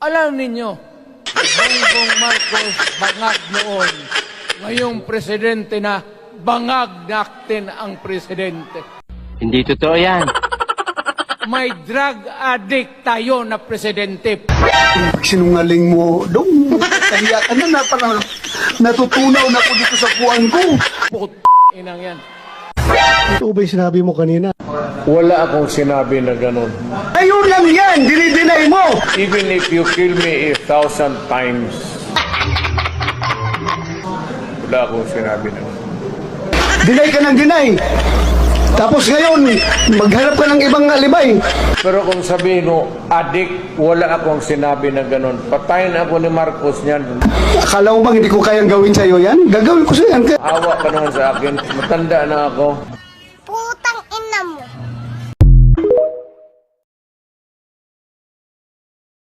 Alam ninyo, Bongbong Marcos bangag noon. Ngayong presidente na, bangag natin ang presidente. Hindi totoo yan. May drug addict tayo na presidente. Sinungaling mo, dong, kaya ka na parang natutunaw na ako dito sa kuwan ko. Inang yan. Ito ba yung sinabi mo kanina? Wala akong sinabi na ganun. Ayun lang yan, dinideny mo. Even if you kill me 1,000 times, wala akong sinabi na ganun. Deny ka ng deny. Tapos ngayon, maghanap ka ng ibang alibay. Pero kung sabihin mo, adik, wala akong sinabi na ganun. Patayin ako ni Marcos niyan. Akala mo bang hindi ko kayang gawin sa'yo yan? Gagawin ko sa'yo yan. Awa ka naman sa akin. Matanda na ako.